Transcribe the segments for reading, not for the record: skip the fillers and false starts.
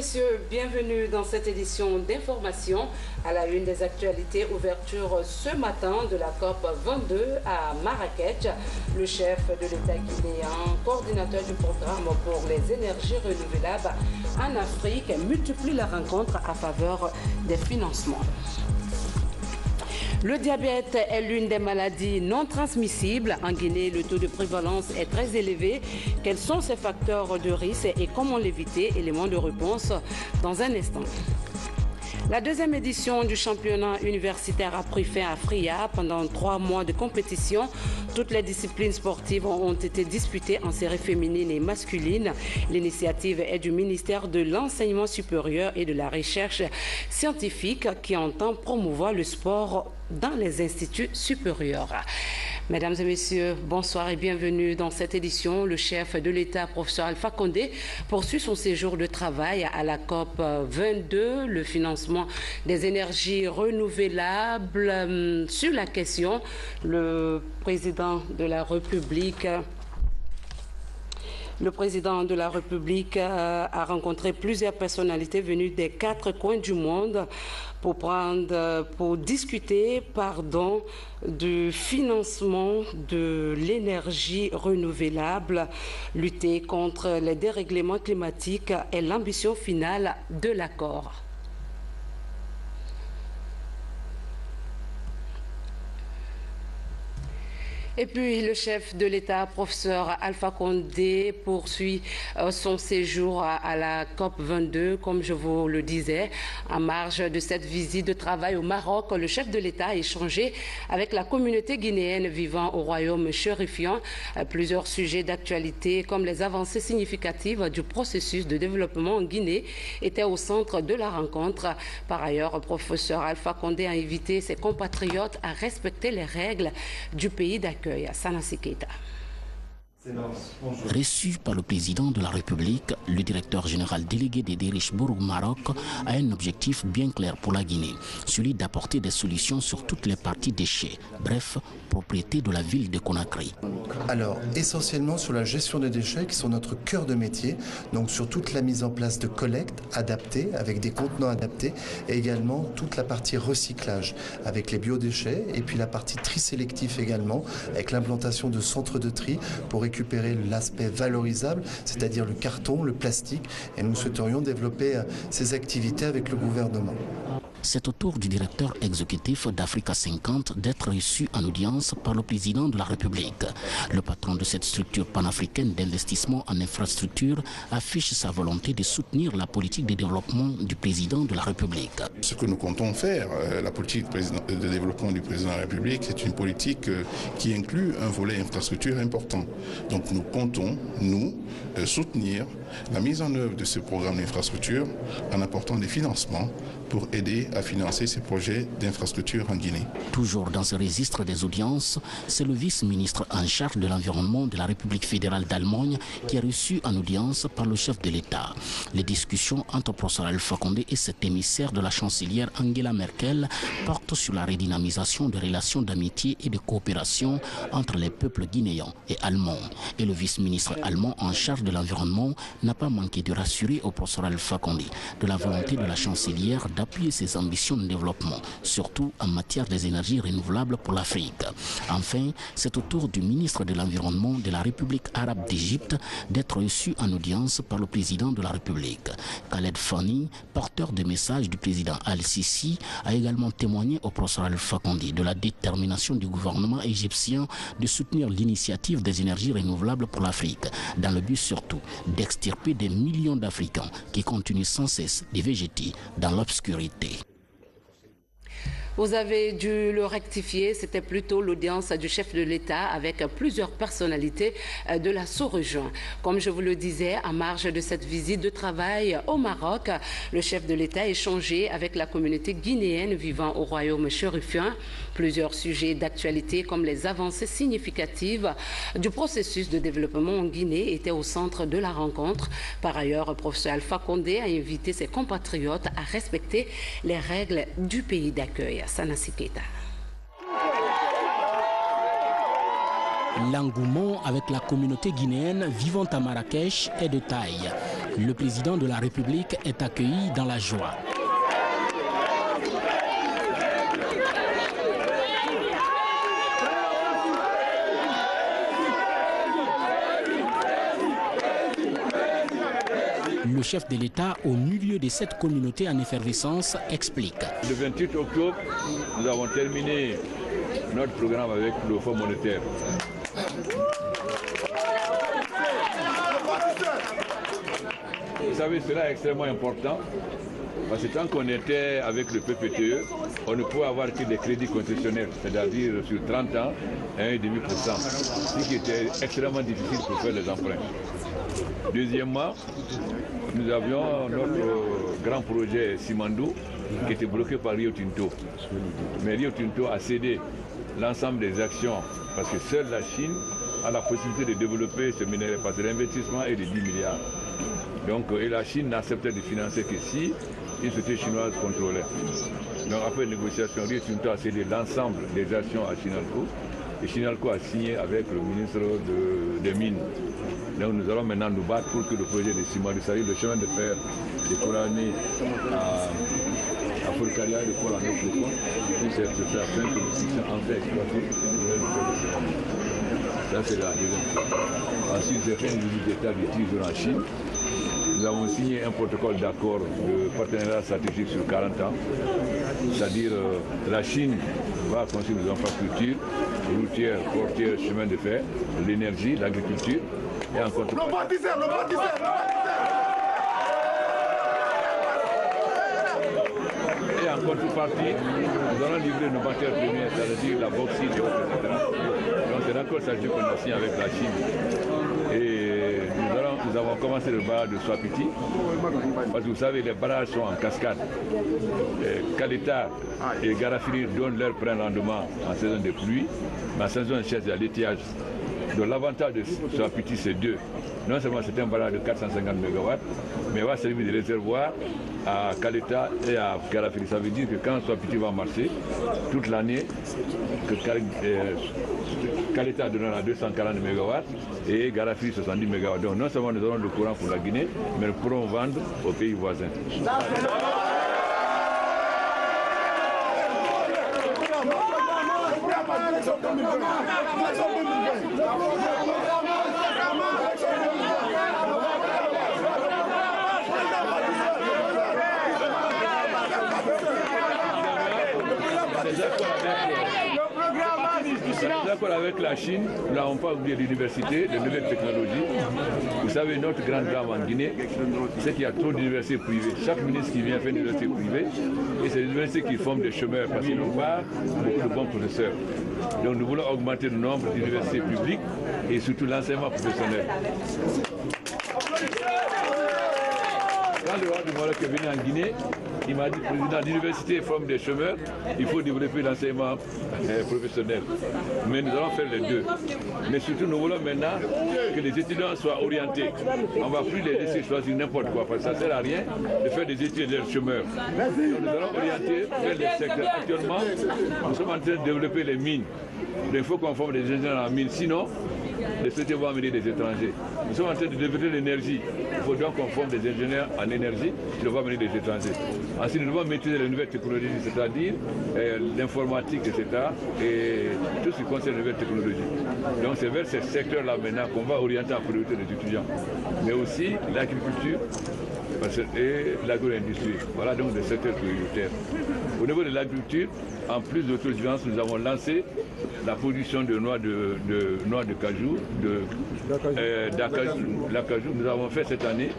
messieurs, bienvenue dans cette édition d'information à la une des actualités. Ouverture ce matin de la COP 22 à Marrakech. Le chef de l'État guinéen, coordinateur du programme pour les énergies renouvelables en Afrique, multiplie la rencontre à faveur des financements. Le diabète est l'une des maladies non transmissibles. En Guinée, le taux de prévalence est très élevé. Quels sont ces facteurs de risque et comment l'éviter? Éléments de réponse dans un instant. La deuxième édition du championnat universitaire a pris fin à Fria. Pendant 3 mois de compétition, toutes les disciplines sportives ont été disputées en séries féminines et masculines. L'initiative est du ministère de l'Enseignement supérieur et de la Recherche scientifique qui entend promouvoir le sport dans les instituts supérieurs. Mesdames et messieurs, bonsoir et bienvenue dans cette édition. Le chef de l'État, professeur Alpha Condé, poursuit son séjour de travail à la COP 22, le financement des énergies renouvelables. Sur la question, le président de la République a rencontré plusieurs personnalités venues des 4 coins du monde pour discuter du financement de l'énergie renouvelable. Lutter contre les dérèglements climatiques est l'ambition finale de l'accord. Et puis, le chef de l'État, professeur Alpha Condé, poursuit son séjour à la COP 22, comme je vous le disais. En marge de cette visite de travail au Maroc, le chef de l'État a échangé avec la communauté guinéenne vivant au royaume chérifiant. Plusieurs sujets d'actualité, comme les avancées significatives du processus de développement en Guinée, étaient au centre de la rencontre. Par ailleurs, professeur Alpha Condé a invité ses compatriotes à respecter les règles du pays d'accueil. Sanassi Keita. Reçu par le président de la République, le directeur général délégué des Derichbourg Maroc a un objectif bien clair pour la Guinée, celui d'apporter des solutions sur toutes les parties déchets, bref, propriété de la ville de Conakry. Alors, essentiellement sur la gestion des déchets qui sont notre cœur de métier, donc sur toute la mise en place de collecte adaptée, avec des contenants adaptés, et également toute la partie recyclage, avec les biodéchets, et puis la partie tri sélectif également, avec l'implantation de centres de tri pour récupérer l'aspect valorisable, c'est-à-dire le carton, le plastique, et nous souhaiterions développer ces activités avec le gouvernement. C'est au tour du directeur exécutif d'Africa 50 d'être reçu en audience par le président de la République. Le patron de cette structure panafricaine d'investissement en infrastructure affiche sa volonté de soutenir la politique de développement du président de la République. Ce que nous comptons faire, la politique de développement du président de la République, c'est une politique qui inclut un volet infrastructure important. Donc nous comptons, soutenir la mise en œuvre de ce programme d'infrastructure en apportant des financements pour aider à financer ces projets d'infrastructure en Guinée. Toujours dans ce registre des audiences, c'est le vice-ministre en charge de l'environnement de la République fédérale d'Allemagne qui est reçu en audience par le chef de l'État. Les discussions entre professeur Alpha Condé et cet émissaire de la chancelière Angela Merkel portent sur la redynamisation des relations d'amitié et de coopération entre les peuples guinéens et allemands. Et le vice-ministre allemand en charge de l'environnement n'a pas manqué de rassurer au professeur Alpha Condé de la volonté de la chancelière d'appuyer ses ambitions de développement, surtout en matière des énergies renouvelables pour l'Afrique. Enfin, c'est au tour du ministre de l'Environnement de la République arabe d'Égypte d'être reçu en audience par le président de la République. Khaled Fani, porteur de message du président Al-Sisi, a également témoigné au professeur Alpha Condé de la détermination du gouvernement égyptien de soutenir l'initiative des énergies renouvelables pour l'Afrique, dans le but surtout d'extirper des millions d'Africains qui continuent sans cesse de végéter dans l'obscurité. Vous avez dû le rectifier, c'était plutôt l'audience du chef de l'État avec plusieurs personnalités de la sous-région. Comme je vous le disais, en marge de cette visite de travail au Maroc, le chef de l'État a échangé avec la communauté guinéenne vivant au royaume chérifien. Plusieurs sujets d'actualité comme les avancées significatives du processus de développement en Guinée étaient au centre de la rencontre. Par ailleurs, le professeur Alpha Condé a invité ses compatriotes à respecter les règles du pays d'accueil. Sanassi Keita. L'engouement avec la communauté guinéenne vivant à Marrakech est de taille. Le président de la République est accueilli dans la joie. Le chef de l'État, au milieu de cette communauté en effervescence, explique. Le 28 octobre, nous avons terminé notre programme avec le Fonds monétaire. Vous savez, cela est extrêmement important parce que tant qu'on était avec le PPTE, on ne pouvait avoir que des crédits concessionnels, c'est-à-dire sur 30 ans, 1,5%, ce qui était extrêmement difficile pour faire les emprunts. Deuxièmement, nous avions notre grand projet Simandou qui était bloqué par Rio Tinto. Mais Rio Tinto a cédé l'ensemble des actions parce que seule la Chine a la possibilité de développer ce minerai parce que l'investissement est de 10 milliards. Donc, et la Chine n'acceptait de financer que si une société chinoise contrôlait. Donc après négociation, Rio Tinto a cédé l'ensemble des actions à Chinalco et Chinalco a signé avec le ministre des Mines. Donc nous allons maintenant nous battre pour que le projet de Simandou, c'est-à-dire le chemin de fer de Kourani à Folkaria et de Pôle en Occident, puisse être fait afin que nous puissions enfin exploiter le projet de Simandou. Ça c'est la deuxième chose. Ensuite, j'ai fait une visite d'État du Trésor en Chine. Nous avons signé un protocole d'accord de partenariat stratégique sur 40 ans, c'est-à-dire la Chine va construire des infrastructures routières, portières, chemins de fer, l'énergie, l'agriculture et en contrepartie. Et en contrepartie, nous allons livrer nos matières premières, c'est-à-dire la bauxite, etc. Donc c'est d'accord stratégique qu'on a signé avec la Chine. Et nous avons commencé le barrage de Swapiti, parce que vous savez, les barrages sont en cascade. Kaleta et Garafiri donnent leur plein rendement en saison de pluie, mais en saison de chasse, il y a l'étiage. Donc l'avantage de Swapiti, c'est deux. Non seulement c'est un barrage de 450 MW, mais il va servir de réservoir à Kaleta et à Garafiri. Ça veut dire que quand Swapiti va marcher, toute l'année, Kaleta donnera 240 MW et Garafiri 70 MW. Donc non seulement nous aurons le courant pour la Guinée, mais nous pourrons vendre aux pays voisins. D'accord avec la Chine, nous n'avons pas oublié l'université, les nouvelles technologies. Vous savez, notre grande drame en Guinée, c'est qu'il y a trop d'universités privées. Chaque ministre qui vient fait une université privée, et c'est les universités qui forment des chômeurs parce qu'ils n'ont pas beaucoup de bons professeurs. Donc nous voulons augmenter le nombre d'universités publiques et surtout l'enseignement professionnel. Quand le roi du Maroc est venu en Guinée, il m'a dit, président, l'université forme des chômeurs, il faut développer l'enseignement professionnel. Mais nous allons faire les deux. Mais surtout, nous voulons maintenant que les étudiants soient orientés. On ne va plus les laisser choisir n'importe quoi, parce que ça ne sert à rien de faire des études des chômeurs. Donc nous allons orienter vers les secteurs. Actuellement, nous sommes en train de développer les mines. Il faut qu'on forme des ingénieurs en mines, sinon les sociétés vont amener des étrangers. Nous sommes en train de développer l'énergie. Il faut donc qu'on forme des ingénieurs en énergie qui vont amener des étrangers. Ensuite, nous devons maîtriser les nouvelles technologies, c'est-à-dire l'informatique, etc. et tout ce qui concerne les nouvelles technologies. Donc c'est vers ces secteurs-là maintenant qu'on va orienter en priorité les étudiants. Mais aussi l'agriculture et l'agro-industrie. Voilà donc des secteurs prioritaires. Au niveau de l'agriculture, en plus d'autosuffisance, nous avons lancé la production de noix de cajou, d'acajou. Nous avons fait cette année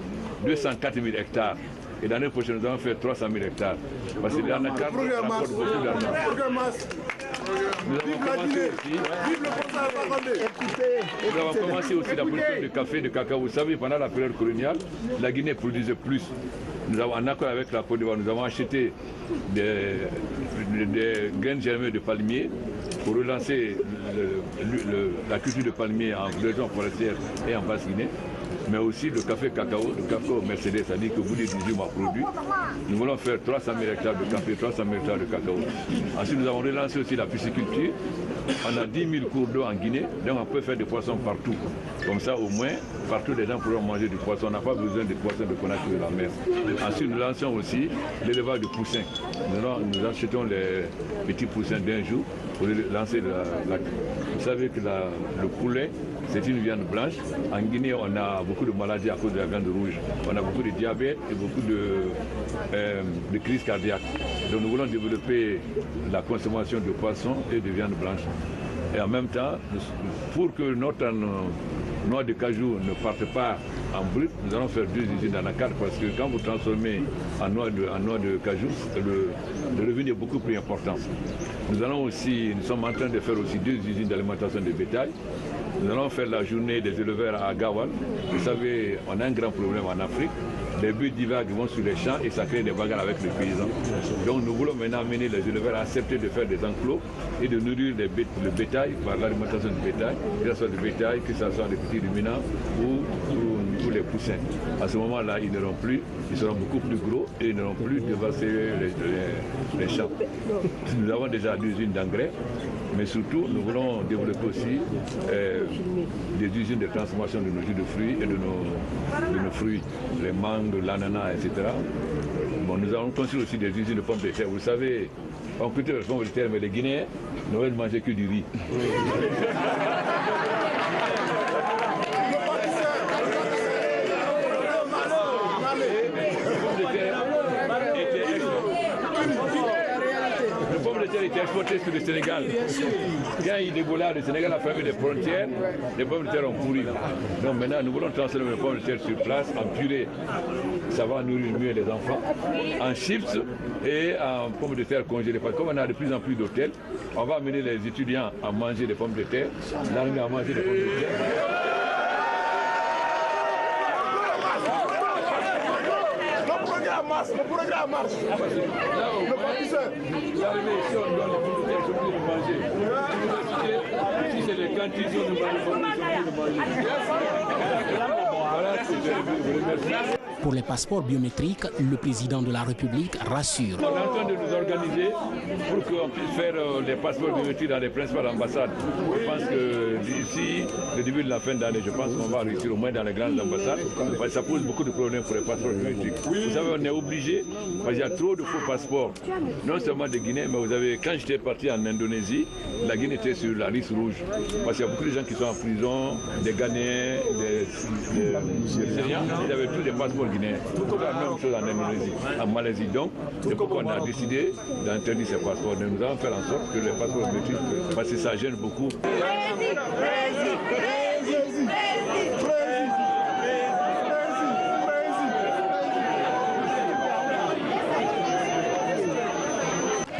204 000 hectares. Et l'année prochaine, nous allons faire 300 000 hectares. Parce que l'anacarde rapporte beaucoup d'argent. Nous avons commencé aussi la production de café, de cacao. Vous savez, pendant la période coloniale, la Guinée produisait plus. Nous avons, en accord avec la Côte d'Ivoire, nous avons acheté des graines germées de palmiers pour relancer la culture de palmiers en région forestière et en Basse-Guinée. mais aussi le café cacao Mercedes, c'est-à-dire que vous dites 18 mois produits. Nous voulons faire 300 000 hectares de café, 300 000 hectares de cacao. Ensuite, nous avons relancé aussi la pisciculture. On a 10 000 cours d'eau en Guinée, donc on peut faire des poissons partout. Comme ça, au moins, partout les gens pourront manger du poisson. On n'a pas besoin des poissons de Conakry de la mer. Ensuite, nous lançons aussi l'élevage de poussins. Nous achetons les petits poussins d'un jour pour lancer Vous savez que le poulet, c'est une viande blanche. En Guinée, on a beaucoup de maladies à cause de la viande rouge. On a beaucoup de diabète et beaucoup de crises cardiaques. Donc nous voulons développer la consommation de poissons et de viande blanche. Et en même temps, pour que notre noix de cajou ne parte pas en brut, nous allons faire 2 usines dans la carte parce que quand vous transformez en noix de cajou, le revenu est beaucoup plus important. Nous sommes en train de faire aussi 2 usines d'alimentation de bétail. Nous allons faire la journée des éleveurs à Gawal. Vous savez, on a un grand problème en Afrique. Les bœufs divaguent, vont sur les champs et ça crée des bagarres avec les paysans. Donc nous voulons maintenant amener les éleveurs à accepter de faire des enclos et de nourrir le bétail par l'alimentation du bétail, que ce soit du bétail, que ce soit des petits ruminants ou les poussins. À ce moment-là, ils n'auront plus, ils seront beaucoup plus gros et ils n'auront plus dévasté les champs. Nous avons déjà 2 usines d'engrais, mais surtout nous voulons développer aussi des usines de transformation de nos jus de fruits et de nos fruits, les mangues, l'ananas, etc. Bon, nous allons construire aussi des usines de pommes de terre. Vous savez, on cultive les pommes de terre, mais les Guinéens ne veulent manger que du riz. Était exporté sur le Sénégal. Quand il Ebola, le Sénégal a fermé les frontières, les pommes de terre ont pourri. Donc maintenant, nous voulons transformer les pommes de terre sur place en purée. Ça va nourrir mieux les enfants. En chips et en pommes de terre congelées. Parce que comme on a de plus en plus d'hôtels, on va amener les étudiants à manger des pommes de terre, l'armée à manger des pommes de terre. Le programme marche. Le professeur. Vous arrivez ici, on donne les pommes de terre, ils sont obligés de manger. Si c'est les cantines, ils sont obligés de manger. Voilà, c'est Pour les passeports biométriques, le président de la République rassure. On est en train de nous organiser pour qu'on puisse faire les passeports biométriques dans les principales ambassades. Je pense que d'ici le début de la fin d'année, je pense qu'on va réussir au moins dans les grandes ambassades. Parce que ça pose beaucoup de problèmes pour les passeports biométriques. Vous savez, on est obligé, parce qu'il y a trop de faux passeports, non seulement des Guinéens, mais vous avez, quand j'étais parti en Indonésie, la Guinée était sur la liste rouge. Parce qu'il y a beaucoup de gens qui sont en prison, des Ghanéens, des Syriens, ils avaient tous des passeports guinéens. Tout la même chose en Indonésie, en Malaisie. Donc, c'est pourquoi on a décidé d'interdire ces passeports. Nous allons faire en sorte que les passeports biométriques, parce que ça gêne beaucoup.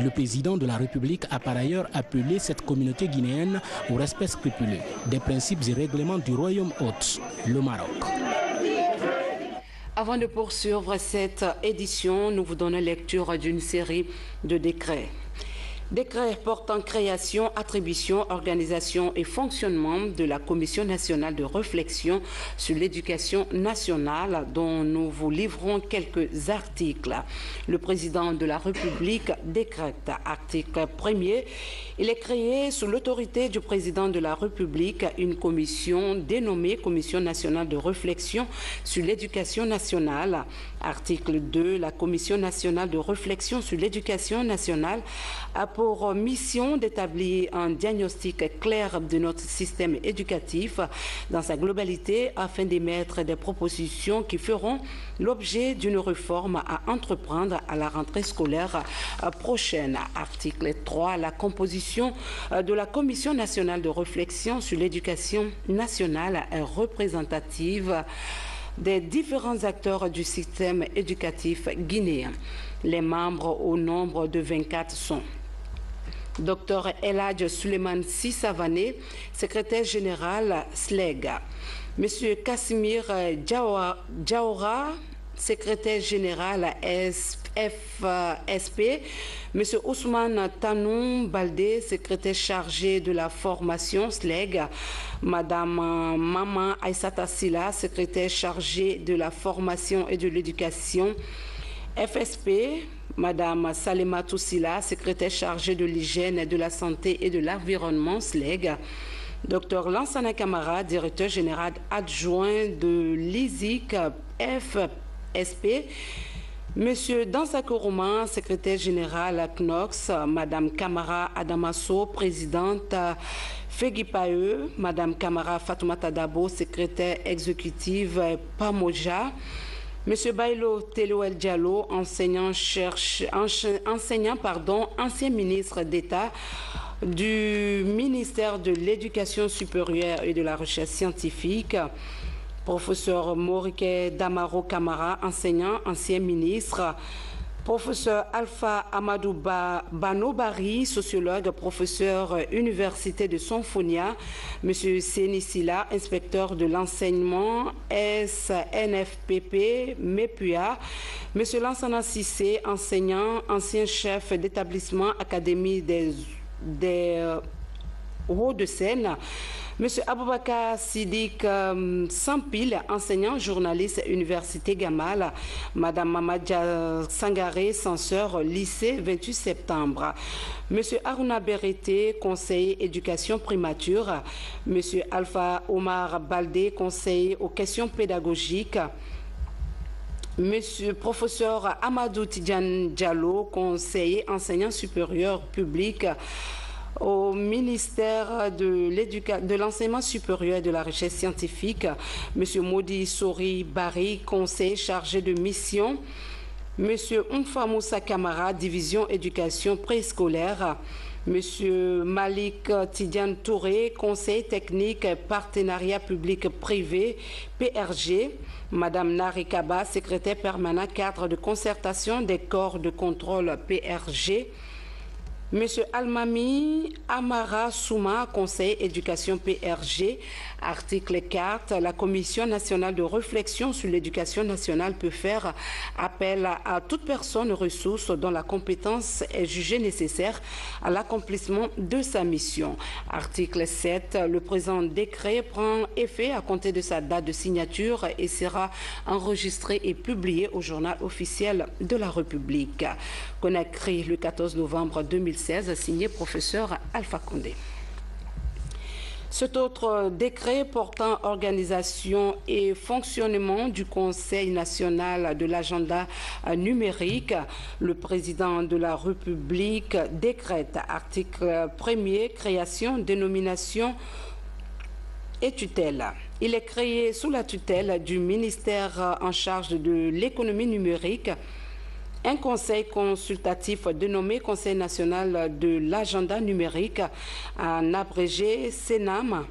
Le président de la République a par ailleurs appelé cette communauté guinéenne au respect scrupuleux des principes et règlements du royaume hôte, le Maroc. Avant de poursuivre cette édition, nous vous donnons lecture d'une série de décrets. Décret portant création, attribution, organisation et fonctionnement de la Commission nationale de réflexion sur l'éducation nationale dont nous vous livrons quelques articles. Le président de la République décrète, article 1er, il est créé sous l'autorité du président de la République une commission dénommée Commission nationale de réflexion sur l'éducation nationale. Article 2, la Commission nationale de réflexion sur l'éducation nationale a pour mission d'établir un diagnostic clair de notre système éducatif dans sa globalité afin d'émettre des propositions qui feront l'objet d'une réforme à entreprendre à la rentrée scolaire prochaine. Article 3, la composition de la Commission nationale de réflexion sur l'éducation nationale est représentative des différents acteurs du système éducatif guinéen. Les membres au nombre de 24 sont Dr Eladj Suleiman Sissavané, secrétaire général SLEG, M. Kassimir Diawara, secrétaire général FSP, M. Ousmane Tanou Baldé, secrétaire chargé de la formation SLEG, Mme Maman Aïssata Silla, secrétaire chargée de la formation et de l'éducation FSP, Mme Salema Toussila, secrétaire chargée de l'hygiène, de la santé et de l'environnement SLEG, Dr Lansana Camara, directeur général adjoint de l'ISIC FSP, Monsieur Dansako Roman, secrétaire général à CNOX, Madame Camara Adamasso, présidente FEGIPAE, Madame Camara Fatoumata Dabo, secrétaire exécutive PAMOJA, Monsieur Bailo Telouel Diallo, ancien ministre d'État du ministère de l'Éducation supérieure et de la recherche scientifique, Professeur Morike Damaro Camara, enseignant, ancien ministre, Professeur Alpha Amadou Banobari, sociologue, professeur Université de Sonfonia, Monsieur Seni Silla, inspecteur de l'enseignement SNFPP, MEPUA, Monsieur Lansana Sissé, enseignant, ancien chef d'établissement Académie des Hauts-de-Seine, Monsieur Aboubakar Sidik Sampil, enseignant, journaliste, Université Gamal, Madame Mamadja Sangaré, censeur, lycée 28 septembre, Monsieur Aruna Berete, conseiller éducation primature, Monsieur Alpha Omar Baldé, conseiller aux questions pédagogiques, Monsieur Professeur Amadou Tidjan Diallo, conseiller enseignant supérieur public au ministère de l'enseignement supérieur et de la recherche scientifique, Monsieur Modi Sori Bari, conseiller chargé de mission, Monsieur Umfa Moussa Kamara, division éducation préscolaire, Monsieur Malik Tidiane Touré, conseiller technique partenariat public-privé PRG, Madame Nari Kaba, secrétaire permanent cadre de concertation des corps de contrôle PRG, Monsieur Almami Amara Souma, conseiller éducation PRG, article 4, la Commission nationale de réflexion sur l'éducation nationale peut faire appel à toute personne ressource dont la compétence est jugée nécessaire à l'accomplissement de sa mission. Article 7, le présent décret prend effet à compter de sa date de signature et sera enregistré et publié au journal officiel de la République. Conakry, le 14 novembre 2016, signé professeur Alpha Condé. Cet autre décret portant organisation et fonctionnement du Conseil national de l'agenda numérique, le président de la République décrète, article 1er, création, dénomination et tutelle. Il est créé sous la tutelle du ministère en charge de l'économie numérique, un conseil consultatif dénommé Conseil national de l'agenda numérique, en abrégé CENAM.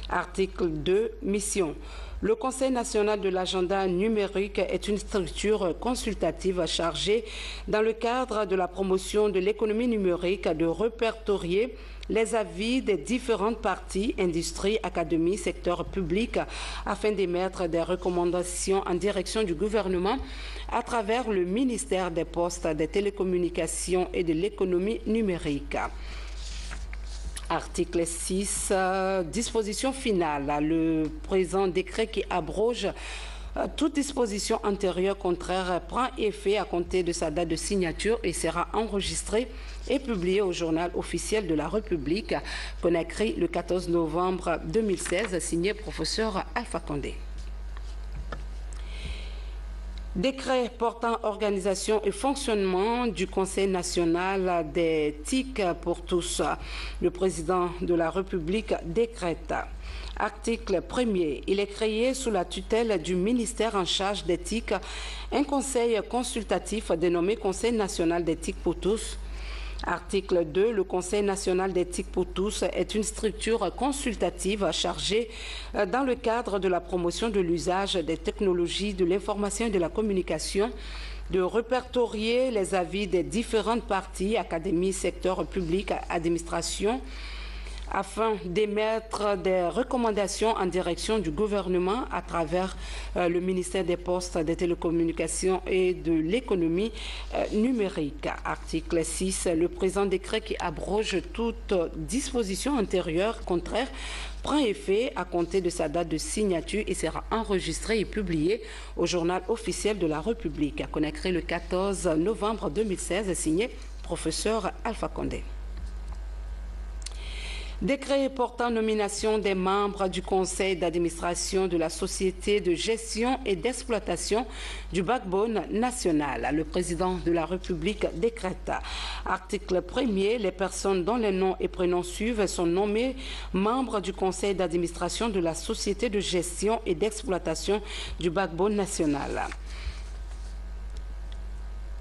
Article 2, mission. Le Conseil national de l'agenda numérique est une structure consultative chargée, dans le cadre de la promotion de l'économie numérique, de répertorier les avis des différentes parties, industries, académies, secteur public, afin d'émettre des recommandations en direction du gouvernement à travers le ministère des Postes, des Télécommunications et de l'économie numérique. Article 6, disposition finale. Le présent décret qui abroge toute disposition antérieure contraire prend effet à compter de sa date de signature et sera enregistré et publié au journal officiel de la République, Conakry, le 14 novembre 2016, signé professeur Alpha Condé. Décret portant organisation et fonctionnement du Conseil national des TIC pour tous. Le président de la République décrète. Article 1er. Il est créé sous la tutelle du ministère en charge des TIC un conseil consultatif dénommé Conseil national des TIC pour tous. Article 2. Le Conseil national d'éthique pour tous est une structure consultative chargée, dans le cadre de la promotion de l'usage des technologies de l'information et de la communication, de répertorier les avis des différentes parties, académies, secteur public, administration, afin d'émettre des recommandations en direction du gouvernement à travers le ministère des Postes, des Télécommunications et de l'économie numérique. Article 6, le présent décret qui abroge toute disposition antérieure contraire prend effet à compter de sa date de signature et sera enregistré et publié au journal officiel de la République. À Conakry le 14 novembre 2016, signé professeur Alpha Condé. Décret portant nomination des membres du conseil d'administration de la Société de gestion et d'exploitation du backbone national. Le président de la République décrète. Article 1er, les personnes dont les noms et prénoms suivent sont nommées membres du conseil d'administration de la Société de gestion et d'exploitation du backbone national.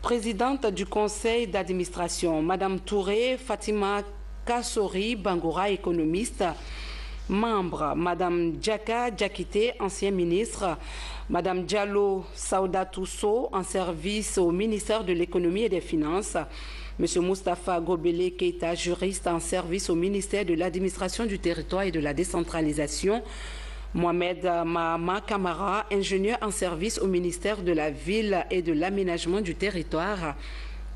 Présidente du conseil d'administration, Madame Touré Fatima Kassori Bangoura, économiste. Membre, Madame Djaka Djakité, ancien ministre. Madame Diallo Saoudatou Sow, en service au ministère de l'économie et des finances. Monsieur Moustapha Gobele Keita, juriste en service au ministère de l'administration du territoire et de la décentralisation. Mohamed Mahama Kamara, ingénieur en service au ministère de la Ville et de l'Aménagement du Territoire.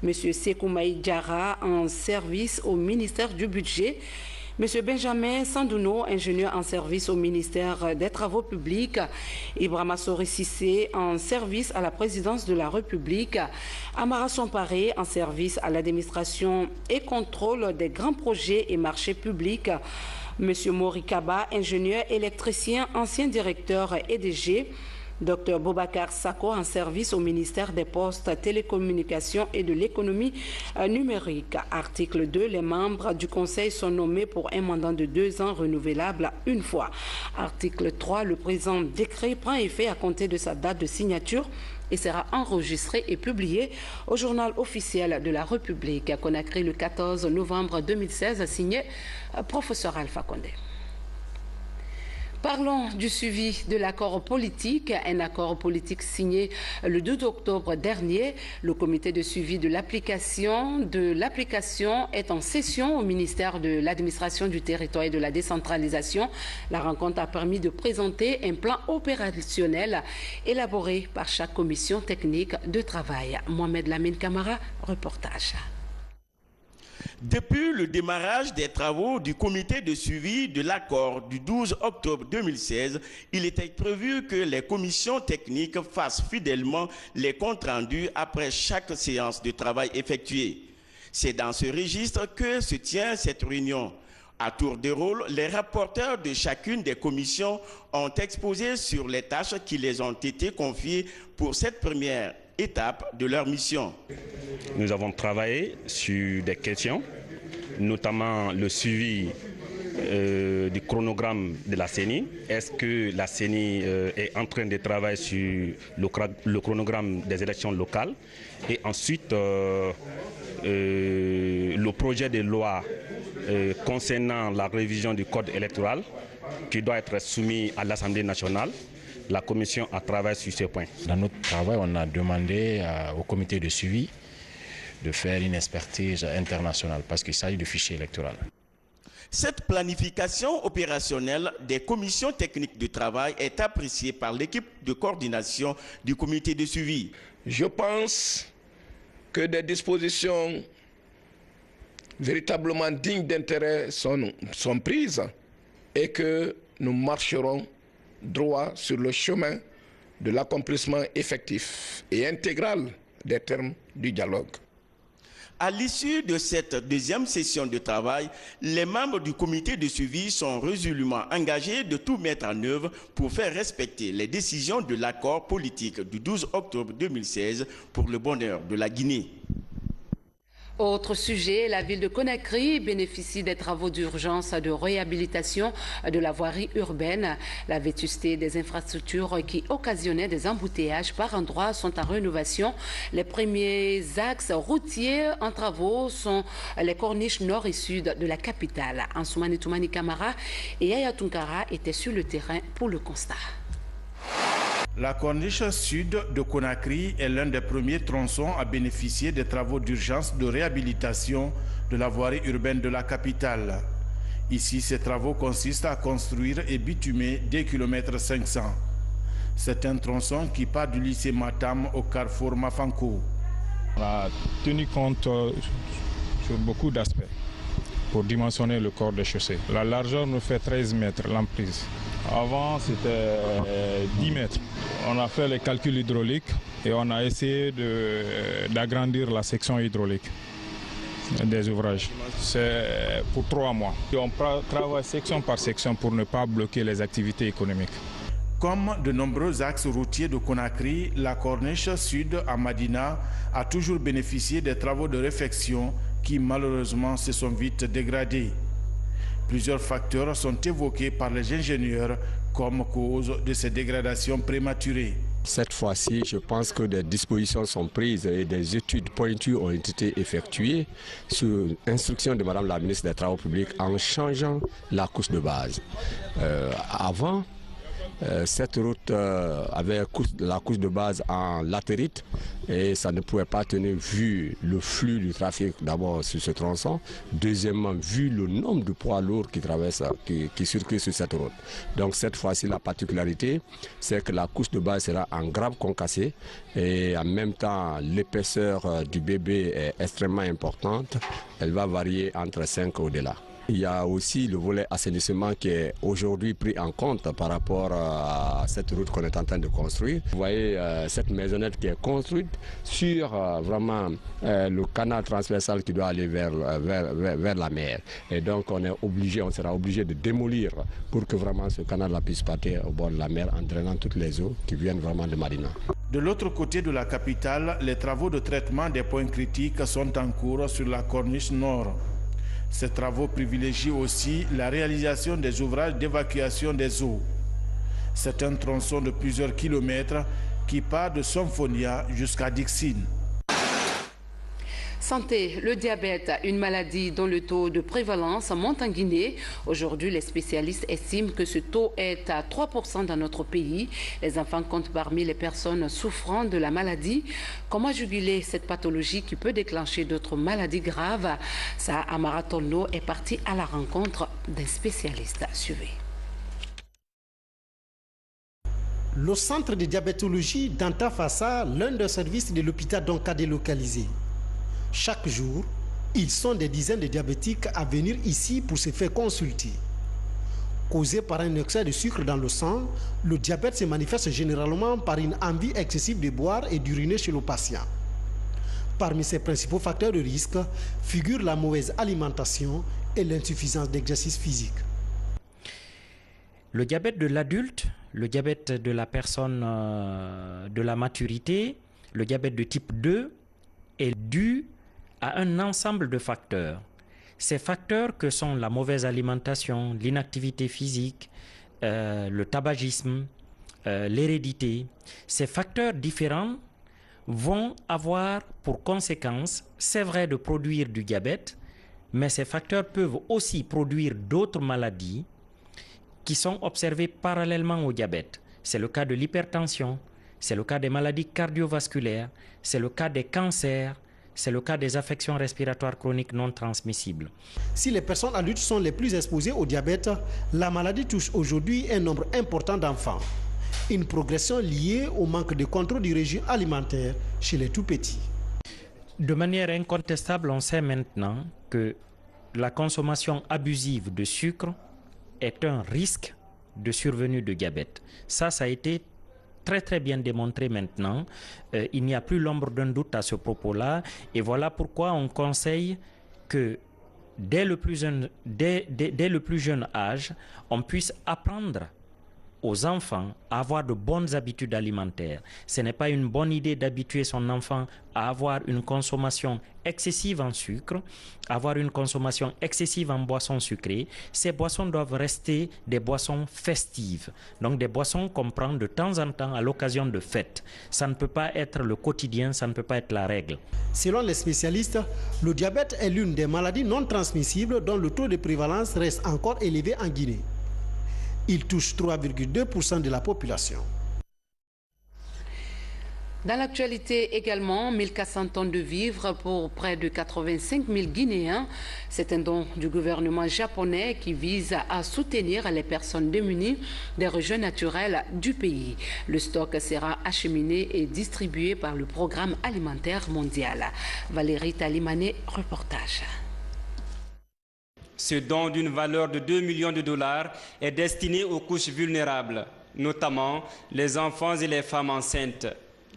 Monsieur Sekou Maï Diarra, en service au ministère du Budget. Monsieur Benjamin Sandouno, ingénieur en service au ministère des Travaux publics. Ibrahima Sori Sissé, en service à la présidence de la République. Amara Somparé, en service à l'administration et contrôle des grands projets et marchés publics. Monsieur Mori Kaba, ingénieur électricien, ancien directeur EDG. Dr Boubacar Sako, en service au ministère des Postes, Télécommunications et de l'économie numérique. Article 2, les membres du Conseil sont nommés pour un mandat de 2 ans renouvelable une fois. Article 3, le présent décret prend effet à compter de sa date de signature et sera enregistré et publié au journal officiel de la République. À Conakry le 14 novembre 2016, signé professeur Alpha Condé. Parlons du suivi de l'accord politique. Un accord politique signé le 2 octobre dernier. Le comité de suivi de l'application est en session au ministère de l'administration du territoire et de la décentralisation. La rencontre a permis de présenter un plan opérationnel élaboré par chaque commission technique de travail. Mohamed Lamine Kamara, reportage. Depuis le démarrage des travaux du comité de suivi de l'accord du 12 octobre 2016, il était prévu que les commissions techniques fassent fidèlement les comptes rendus après chaque séance de travail effectuée. C'est dans ce registre que se tient cette réunion. À tour de rôle, les rapporteurs de chacune des commissions ont exposé sur les tâches qui les ont été confiées pour cette première étape de leur mission. Nous avons travaillé sur des questions, notamment le suivi du chronogramme de la CENI. Est-ce que la CENI est en train de travailler sur le chronogramme des élections locales? Et ensuite, le projet de loi concernant la révision du code électoral qui doit être soumis à l'Assemblée nationale. La commission a travaillé sur ce point. Dans notre travail, on a demandé au comité de suivi de faire une expertise internationale parce qu'il s'agit de fichier électoral. Cette planification opérationnelle des commissions techniques de travail est appréciée par l'équipe de coordination du comité de suivi. Je pense que des dispositions véritablement dignes d'intérêt sont prises et que nous marcherons droit sur le chemin de l'accomplissement effectif et intégral des termes du dialogue. À l'issue de cette deuxième session de travail, les membres du comité de suivi sont résolument engagés de tout mettre en œuvre pour faire respecter les décisions de l'accord politique du 12 octobre 2016 pour le bonheur de la Guinée. Autre sujet, la ville de Conakry bénéficie des travaux d'urgence de réhabilitation de la voirie urbaine. La vétusté des infrastructures qui occasionnaient des embouteillages par endroits sont en rénovation. Les premiers axes routiers en travaux sont les corniches nord et sud de la capitale. Ansoumani Toumani Kamara et Yaya Tunkara étaient sur le terrain pour le constat. La corniche sud de Conakry est l'un des premiers tronçons à bénéficier des travaux d'urgence de réhabilitation de la voirie urbaine de la capitale. Ici, ces travaux consistent à construire et bitumer 2 km 500. C'est un tronçon qui part du lycée Matam au carrefour Mafanko. On a tenu compte sur beaucoup d'aspects pour dimensionner le corps des chaussées. La largeur nous fait 13 mètres, l'emprise. Avant, c'était 10 mètres. On a fait les calculs hydrauliques et on a essayé d'agrandir la section hydraulique des ouvrages. C'est pour 3 mois. Et on travaille section par section pour ne pas bloquer les activités économiques. Comme de nombreux axes routiers de Conakry, la corniche sud à Madina a toujours bénéficié des travaux de réfection qui malheureusement se sont vite dégradés. Plusieurs facteurs sont évoqués par les ingénieurs comme cause de ces dégradations prématurées. Cette fois-ci, je pense que des dispositions sont prises et des études pointues ont été effectuées sur instruction de Madame la ministre des Travaux publics en changeant la couche de base. Avant, cette route avait la couche de base en latérite et ça ne pouvait pas tenir vu le flux du trafic d'abord sur ce tronçon, deuxièmement vu le nombre de poids lourds qui circulent sur cette route. Donc cette fois-ci la particularité c'est que la couche de base sera en grave concassé et en même temps l'épaisseur du bébé est extrêmement importante, elle va varier entre 5 au-delà. Il y a aussi le volet assainissement qui est aujourd'hui pris en compte par rapport à cette route qu'on est en train de construire. Vous voyez cette maisonnette qui est construite sur vraiment le canal transversal qui doit aller vers la mer. Et donc on sera obligé de démolir pour que vraiment ce canal puisse partir au bord de la mer en drainant toutes les eaux qui viennent vraiment de Madina. De l'autre côté de la capitale, les travaux de traitement des points critiques sont en cours sur la corniche nord. Ces travaux privilégient aussi la réalisation des ouvrages d'évacuation des eaux. C'est un tronçon de plusieurs kilomètres qui part de Somfonia jusqu'à Dixine. Santé, le diabète, une maladie dont le taux de prévalence monte en Guinée. Aujourd'hui, les spécialistes estiment que ce taux est à 3% dans notre pays. Les enfants comptent parmi les personnes souffrant de la maladie. Comment juguler cette pathologie qui peut déclencher d'autres maladies graves? Amara Tolno est parti à la rencontre des spécialistes. Suivez. Le centre de diabétologie d'Antafassa, l'un des services de l'hôpital Donka délocalisé. Chaque jour, ils sont des dizaines de diabétiques à venir ici pour se faire consulter. Causé par un excès de sucre dans le sang, le diabète se manifeste généralement par une envie excessive de boire et d'uriner chez le patient. Parmi ses principaux facteurs de risque figurent la mauvaise alimentation et l'insuffisance d'exercice physique. Le diabète de l'adulte, le diabète de la personne de la maturité, le diabète de type 2 est dû à un ensemble de facteurs. Ces facteurs que sont la mauvaise alimentation, l'inactivité physique, le tabagisme, l'hérédité, ces facteurs différents vont avoir pour conséquence, c'est vrai, de produire du diabète, mais ces facteurs peuvent aussi produire d'autres maladies qui sont observées parallèlement au diabète. C'est le cas de l'hypertension, c'est le cas des maladies cardiovasculaires, c'est le cas des cancers, c'est le cas des affections respiratoires chroniques non transmissibles. Si les personnes adultes sont les plus exposées au diabète, la maladie touche aujourd'hui un nombre important d'enfants. Une progression liée au manque de contrôle du régime alimentaire chez les tout-petits. De manière incontestable, on sait maintenant que la consommation abusive de sucre est un risque de survenue de diabète. Ça a été très bien démontré maintenant. Il n'y a plus l'ombre d'un doute à ce propos-là. Et voilà pourquoi on conseille que dès le plus jeune âge, on puisse apprendre aux enfants à avoir de bonnes habitudes alimentaires. Ce n'est pas une bonne idée d'habituer son enfant à avoir une consommation excessive en sucre, avoir une consommation excessive en boissons sucrées. Ces boissons doivent rester des boissons festives, donc des boissons qu'on prend de temps en temps à l'occasion de fêtes. Ça ne peut pas être le quotidien, ça ne peut pas être la règle. Selon les spécialistes, le diabète est l'une des maladies non transmissibles dont le taux de prévalence reste encore élevé en Guinée. Il touche 3,2% de la population. Dans l'actualité également, 1400 tonnes de vivres pour près de 85 000 Guinéens. C'est un don du gouvernement japonais qui vise à soutenir les personnes démunies des régions naturelles du pays. Le stock sera acheminé et distribué par le Programme alimentaire mondial. Valérie Talimane, reportage. Ce don d'une valeur de 2 millions de dollars est destiné aux couches vulnérables, notamment les enfants et les femmes enceintes.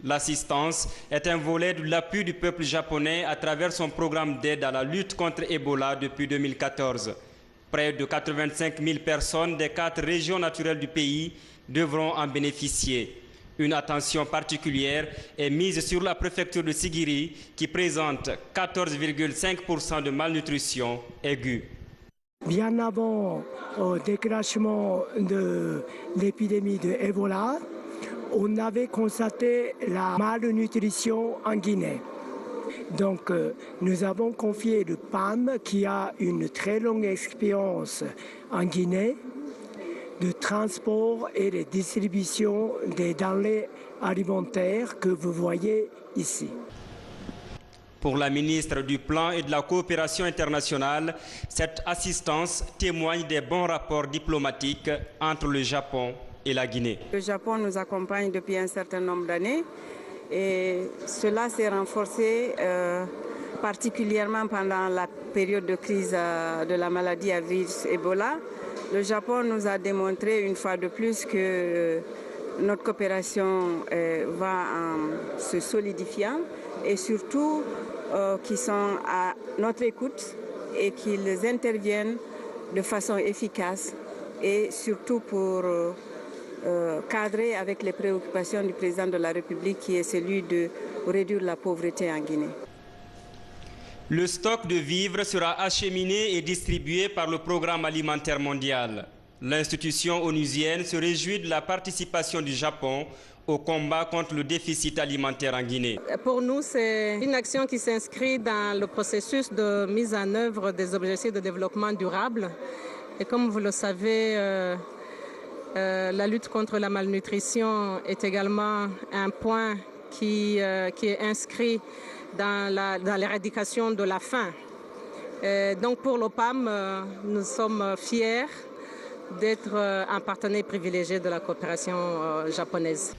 L'assistance est un volet de l'appui du peuple japonais à travers son programme d'aide à la lutte contre Ebola depuis 2014. Près de 85 000 personnes des 4 régions naturelles du pays devront en bénéficier. Une attention particulière est mise sur la préfecture de Sigiri qui présente 14,5% de malnutrition aiguë. Bien avant le déclenchement de l'épidémie de Ebola, on avait constaté la malnutrition en Guinée. Donc, nous avons confié le PAM, qui a une très longue expérience en Guinée, de transport et de distribution des denrées alimentaires que vous voyez ici. Pour la ministre du Plan et de la Coopération internationale, cette assistance témoigne des bons rapports diplomatiques entre le Japon et la Guinée. Le Japon nous accompagne depuis un certain nombre d'années et cela s'est renforcé particulièrement pendant la période de crise de la maladie à virus Ebola. Le Japon nous a démontré une fois de plus que notre coopération va en se solidifiant et surtout qu'ils sont à notre écoute et qu'ils interviennent de façon efficace et surtout pour cadrer avec les préoccupations du président de la République qui est celui de réduire la pauvreté en Guinée. Le stock de vivres sera acheminé et distribué par le Programme alimentaire mondial. L'institution onusienne se réjouit de la participation du Japon au combat contre le déficit alimentaire en Guinée. Pour nous, c'est une action qui s'inscrit dans le processus de mise en œuvre des objectifs de développement durable. Et comme vous le savez, la lutte contre la malnutrition est également un point qui est inscrit dans l'éradication de la faim. Donc pour l'OPAM, nous sommes fiers d'être un partenaire privilégié de la coopération japonaise.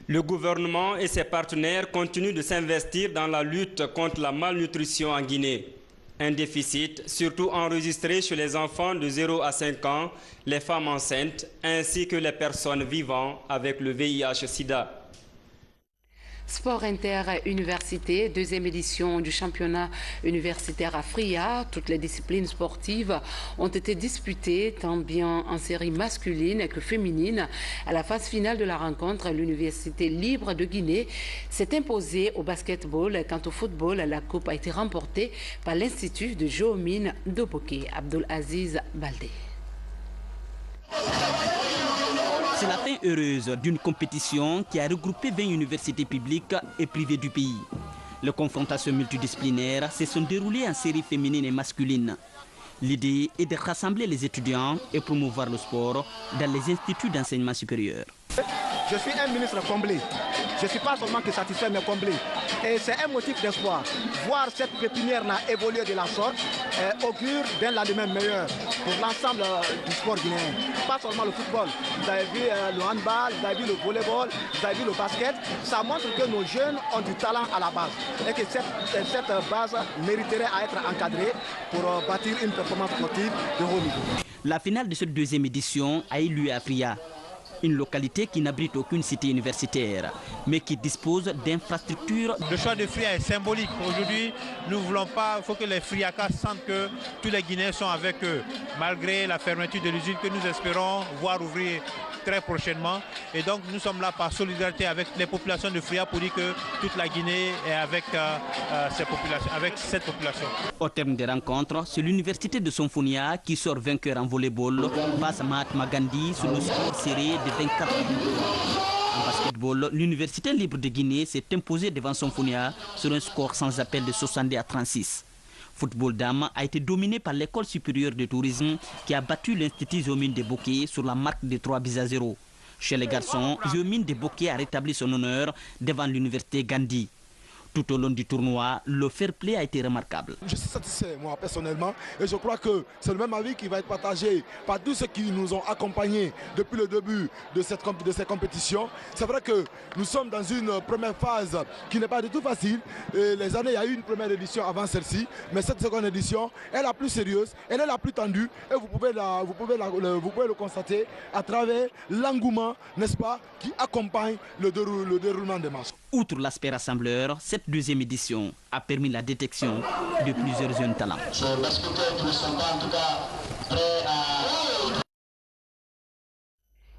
Le gouvernement et ses partenaires continuent de s'investir dans la lutte contre la malnutrition en Guinée. Un déficit surtout enregistré chez les enfants de 0 à 5 ans, les femmes enceintes ainsi que les personnes vivant avec le VIH-Sida. Sport inter-université, deuxième édition du championnat universitaire Afria. Toutes les disciplines sportives ont été disputées, tant bien en série masculine que féminine. À la phase finale de la rencontre, l'Université libre de Guinée s'est imposée au basketball. Quant au football, la coupe a été remportée par l'Institut de géomine d'Oboké. Abdul Aziz Baldé. C'est la fin heureuse d'une compétition qui a regroupé 20 universités publiques et privées du pays. Les confrontations multidisciplinaires se sont déroulées en séries féminines et masculines. L'idée est de rassembler les étudiants et promouvoir le sport dans les instituts d'enseignement supérieur. Je suis un ministre comblé. Je ne suis pas seulement que satisfait, mais comblé. Et c'est un motif d'espoir. Voir cette pépinière-là évoluer de la sorte augure d'un lendemain meilleur pour l'ensemble du sport guinéen. Pas seulement le football. Vous avez vu le handball, vous avez vu le volleyball, vous avez vu le basket. Ça montre que nos jeunes ont du talent à la base. Et que cette base mériterait à être encadrée pour bâtir une performance sportive de haut niveau. La finale de cette deuxième édition a eu lieu à Afria, une localité qui n'abrite aucune cité universitaire, mais qui dispose d'infrastructures. Le choix de Fria est symbolique. Aujourd'hui, nous ne voulons pas, il faut que les Friakas sentent que tous les Guinéens sont avec eux, malgré la fermeture de l'usine que nous espérons voir ouvrir très prochainement. Et donc nous sommes là par solidarité avec les populations de Fria pour dire que toute la Guinée est avec, cette population. Au terme des rencontres, c'est l'université de Sonfonia qui sort vainqueur en volleyball face à Mahatma Gandhi sur le score serré de 24 points. En basketball, l'université libre de Guinée s'est imposée devant Sonfonia sur un score sans appel de 62 à 36. Football Dame a été dominé par l'école supérieure de tourisme qui a battu l'Institut géomine de Boké sur la marque de 3 buts à 0. Chez les garçons, Yomine Deboké a rétabli son honneur devant l'université Gandhi. Tout au long du tournoi, le fair play a été remarquable. Je suis satisfait, moi, personnellement, et je crois que c'est le même avis qui va être partagé par tous ceux qui nous ont accompagnés depuis le début de ces compétitions. C'est vrai que nous sommes dans une première phase qui n'est pas du tout facile. Et les années, il y a eu une première édition avant celle-ci, mais cette seconde édition est la plus sérieuse, elle est la plus tendue, et vous pouvez le constater à travers l'engouement, n'est-ce pas, qui accompagne le déroulement des matchs. Outre l'aspect rassembleur, cette deuxième édition a permis la détection de plusieurs jeunes talents.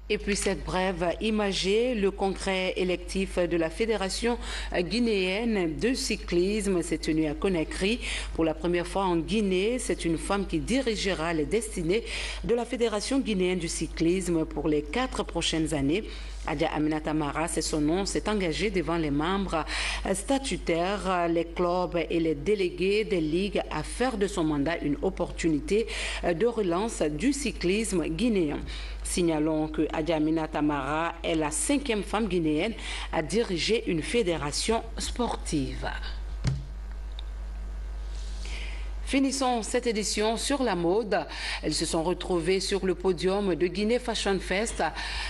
Et puis cette brève imagée, le congrès électif de la Fédération guinéenne de cyclisme s'est tenu à Conakry. Pour la première fois en Guinée, c'est une femme qui dirigera les destinées de la Fédération guinéenne du cyclisme pour les 4 prochaines années. Adja Aminata Mara, c'est son nom, s'est engagée devant les membres statutaires, les clubs et les délégués des ligues à faire de son mandat une opportunité de relance du cyclisme guinéen. Signalons que Adja Aminata Mara est la 5e femme guinéenne à diriger une fédération sportive. Finissons cette édition sur la mode. Elles se sont retrouvées sur le podium de Guinée Fashion Fest.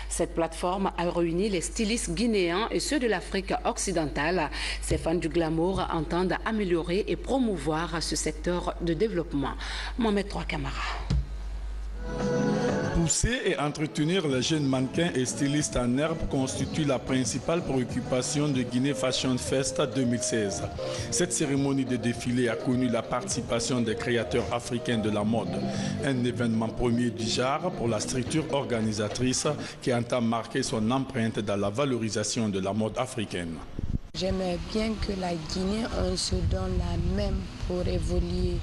Cette plateforme a réuni les stylistes guinéens et ceux de l'Afrique occidentale. Ces fans du glamour entendent améliorer et promouvoir ce secteur de développement. Mohamed Trois Camara. Pousser et entretenir les jeunes mannequins et stylistes en herbe constitue la principale préoccupation de Guinée Fashion Fest 2016. Cette cérémonie de défilé a connu la participation des créateurs africains de la mode. Un événement premier du genre pour la structure organisatrice qui entend marquer son empreinte dans la valorisation de la mode africaine. J'aimerais bien que la Guinée, on se donne la même pour évoluer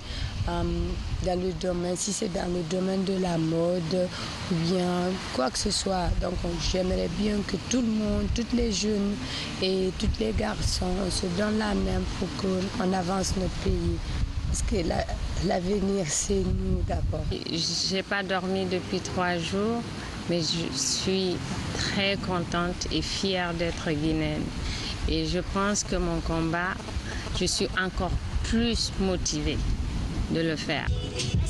dans le domaine, si c'est dans le domaine de la mode ou bien quoi que ce soit. Donc j'aimerais bien que tout le monde, tous les jeunes et tous les garçons, on se donne la même pour qu'on avance notre pays. Parce que l'avenir, c'est nous d'abord. Je n'ai pas dormi depuis 3 jours, mais je suis très contente et fière d'être guinéenne. Et je pense que mon combat, je suis encore plus motivée de le faire.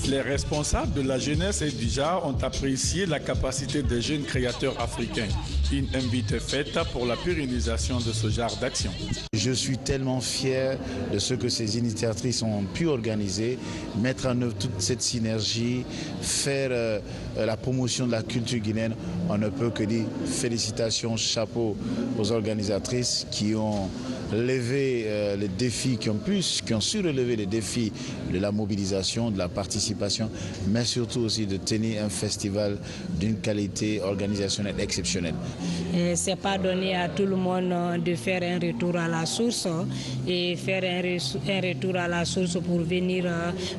Les responsables de la jeunesse et du genre ont apprécié la capacité des jeunes créateurs africains. Une invite est faite pour la pérennisation de ce genre d'action. Je suis tellement fier de ce que ces initiatrices ont pu organiser, mettre en œuvre toute cette synergie, faire la promotion de la culture guinéenne. On ne peut que dire félicitations, chapeau aux organisatrices qui ont levé les défis, qui ont su relever les défis de la mobilisation, de la participation, mais surtout aussi de tenir un festival d'une qualité organisationnelle exceptionnelle. Ce n'est pas donné à tout le monde de faire un retour à la source et faire un retour à la source pour venir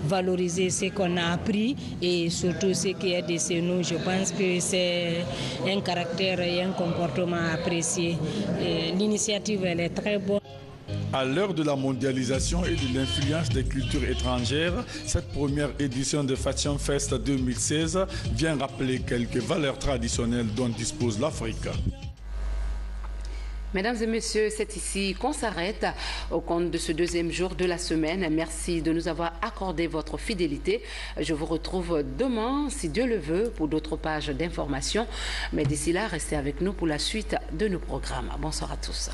valoriser ce qu'on a appris et surtout ce qui est de nous. Je pense que c'est un caractère et un comportement apprécié. L'initiative, elle est très bonne. À l'heure de la mondialisation et de l'influence des cultures étrangères, cette première édition de Fashion Fest 2016 vient rappeler quelques valeurs traditionnelles dont dispose l'Afrique. Mesdames et messieurs, c'est ici qu'on s'arrête au compte de ce 2e jour de la semaine. Merci de nous avoir accordé votre fidélité. Je vous retrouve demain, si Dieu le veut, pour d'autres pages d'informations. Mais d'ici là, restez avec nous pour la suite de nos programmes. Bonsoir à tous.